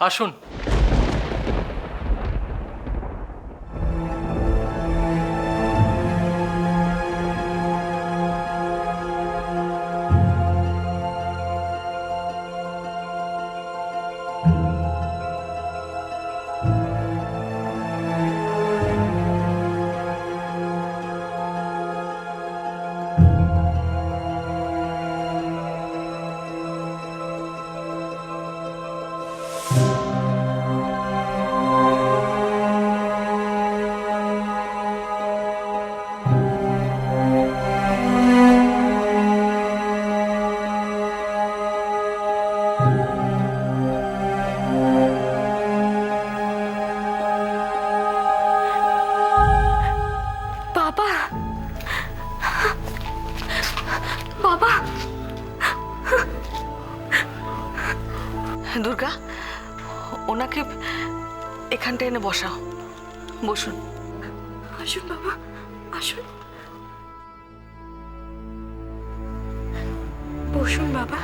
আসুন। বাবা, বাবা। দুর্গা, ওনাকে এখানটা এনে বসাও। বসুন। আসুন বাবা, আসুন। বসুন বাবা।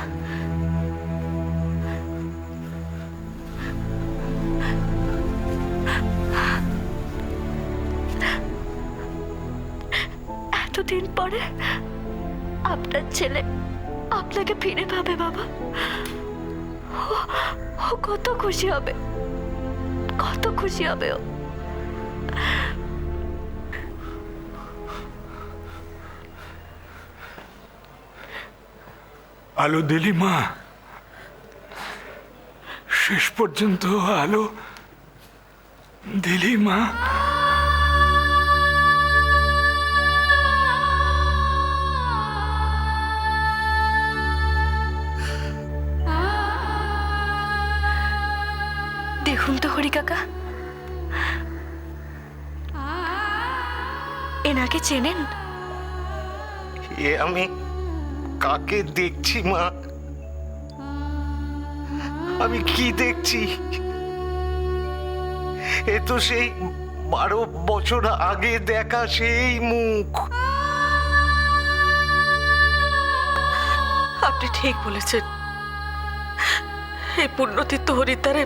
এতদিন পরে আপনার ছেলে আপনাকে ফিরে পাবে বাবা। ও কত খুশি হবে, কত খুশি হবে ও। আলো দিলি মা, শেষ পর্যন্ত আলো দিলি মা। দেখুন তো হরি কাকা, এনাকে চেনেন? এ আমি কাকে দেখছি মা? আমি কি দেখছি? এ তো সেই 12 বছর আগে দেখা সেই মুখ। আপনি ঠিক বলেছেন। এই পুণ্যতীর্থ হরিদ্বারে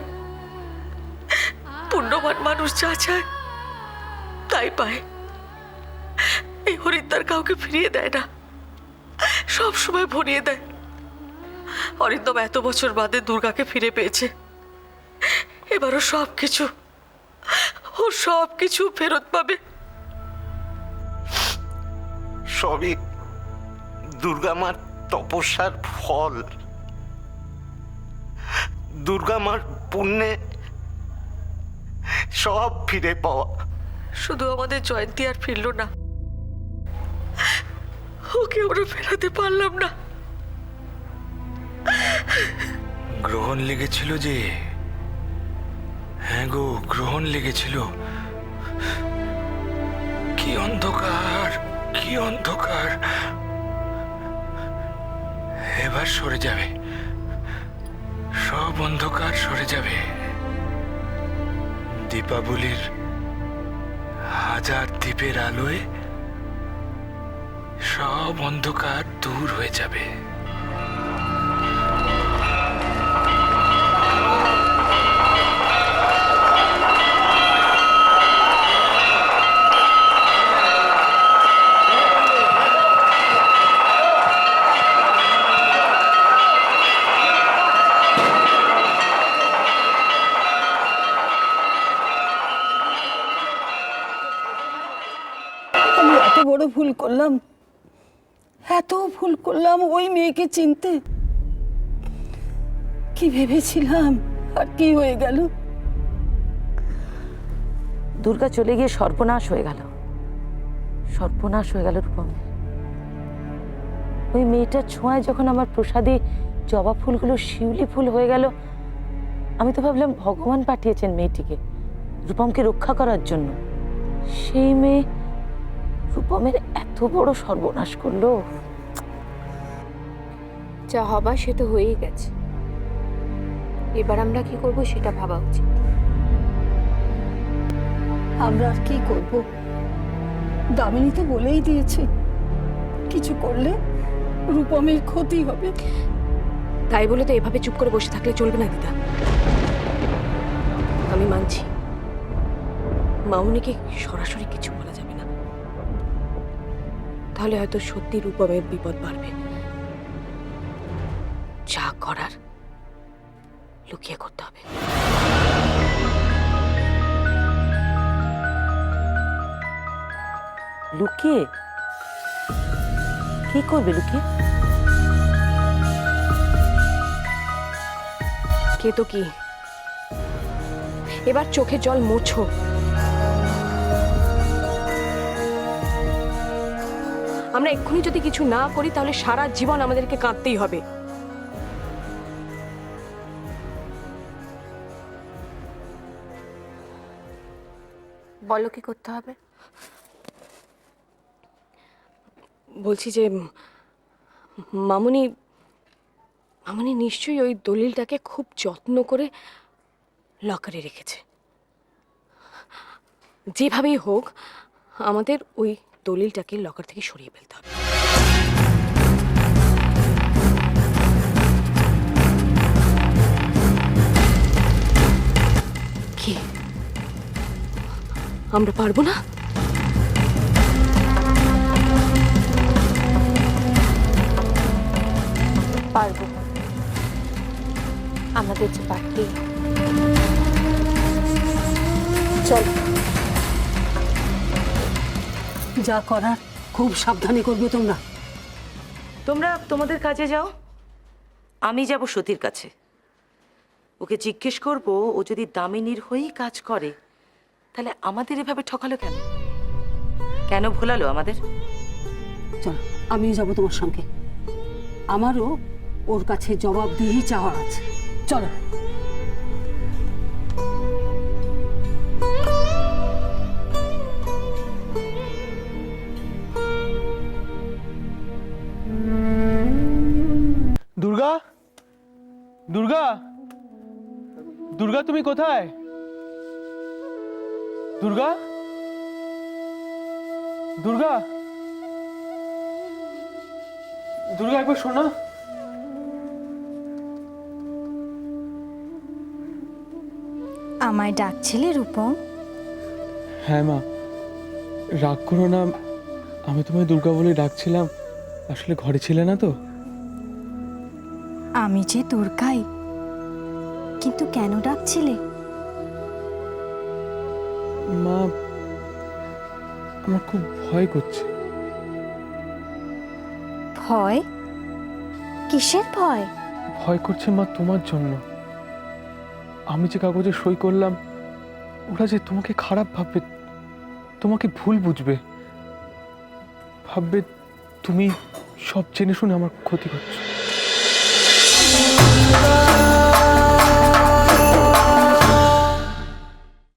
পুণ্যবান মানুষ যা চায় তাই পায়। এই হরিদ্বার কাউকে ফিরিয়ে দেয় না, সব সময় ভরিয়ে দেয়। অরিন্দম এত বছর বাদে দুর্গাকে ফিরে পেয়েছে। এবারও সবকিছু ফেরত পাবে। সবই দুর্গা মার তপস্যার ফল। দুর্গা মার পুণ্যে সব ফিরে পাওয়া। শুধু আমাদের জয়ন্তী আর ফিরল না, ওকে আমরা ফেরাতে পারলাম না। গ্রহণ লেগেছিল যে, হ্যাঁ গো, গ্রহণ লেগেছিল। কি অন্ধকার, কি অন্ধকার। এবার সরে যাবে, সব অন্ধকার সরে যাবে। দীপাবলির 1000 দ্বীপের আলোয় সব অন্ধকার দূর হয়ে যাবে। আমি এত বড় ভুল করলাম, এত ভুল করলাম ওই মেয়েকে চিনতে। কি ভেবেছিলাম আর কি হয়ে গেল। দুর্গা চলে গিয়ে সর্বনাশ হয়ে গেল, সর্বনাশ হয়ে গেল রূপমের। ওই মেয়েটার ছোঁয়ায় যখন আমার প্রসাদে জবা ফুলগুলো শিউলি ফুল হয়ে গেল, আমি তো ভাবলাম ভগবান পাঠিয়েছেন মেয়েটিকে রূপমকে রক্ষা করার জন্য। সেই মেয়ে রূপমের এত বড় সর্বনাশ করলো। যা হবার সে তো হয়েই গেছে, এবার আমরা কি করব সেটা ভাবা উচিত। আমরা আর কি করব? দামিনী তো বলেই দিয়েছে কিছু করলে রূপমের ক্ষতি হবে। তাই বলে তো এভাবে চুপ করে বসে থাকলে চলবে না দিদা। আমি মানছি মামুনিকে সরাসরি কিছু বলা যাবে না, তাহলে হয়তো সত্যি রূপমের বিপদ বাড়বে। যা করার লুকিয়ে করতে হবে। লুকিয়ে কি করবে? লুকিয়ে কে তো কি, এবার চোখে জল মোছো। আমরা এক্ষুনি যদি কিছু না করি তাহলে সারা জীবন আমাদেরকে কাঁদতেই হবে। বলো কি করতে হবে? বলছি যে মামুনি মামুনি নিশ্চয়ই ওই দলিলটাকে খুব যত্ন করে লকারে রেখেছে। যেভাবেই হোক আমাদের ওই দলিলটাকে লকার থেকে সরিয়ে ফেলতে হবে। কি আমরা পারবো না? পারবো, আমাদের যে পারতেই। চল, যা করার খুব সাবধানে করবে তোমরা। তোমরা তোমাদের কাজে যাও, আমি যাব সতীর কাছে। ওকে জিজ্ঞেস করব, ও যদি দামিনীর হয়েই কাজ করে তাহলে আমাদের এভাবে ঠকালো কেন? কেন ভোলালো আমাদের? চল, আমিও যাবো তোমার সঙ্গে। আমারও ওর কাছে জবাব দিয়েই চাওয়ার আছে। চলো। দুর্গা, দুর্গা, দুর্গা তুমি কোথায়? দুর্গা, দুর্গা, দুর্গা একবার শোনো। আমায় ডাকছিলে রূপম? হ্যাঁ মা, রাগ করো না, আমি তোমায় দুর্গা বলে ডাকছিলাম, আসলে ঘরে ছিলে না তো। আমি যে দুর্গাই, কিন্তু কেন ডাকছিলে? মা, আমার খুব ভয় করছে। ভয়? কিসের ভয়? ভয় করছে মা তোমার জন্য। আমি যে কাগজে সই করলাম, ওরা যে তোমাকে খারাপ ভাববে, তোমাকে ভুল বুঝবে, ভাববে তুমি সব জেনে শুনে আমার ক্ষতি করছো।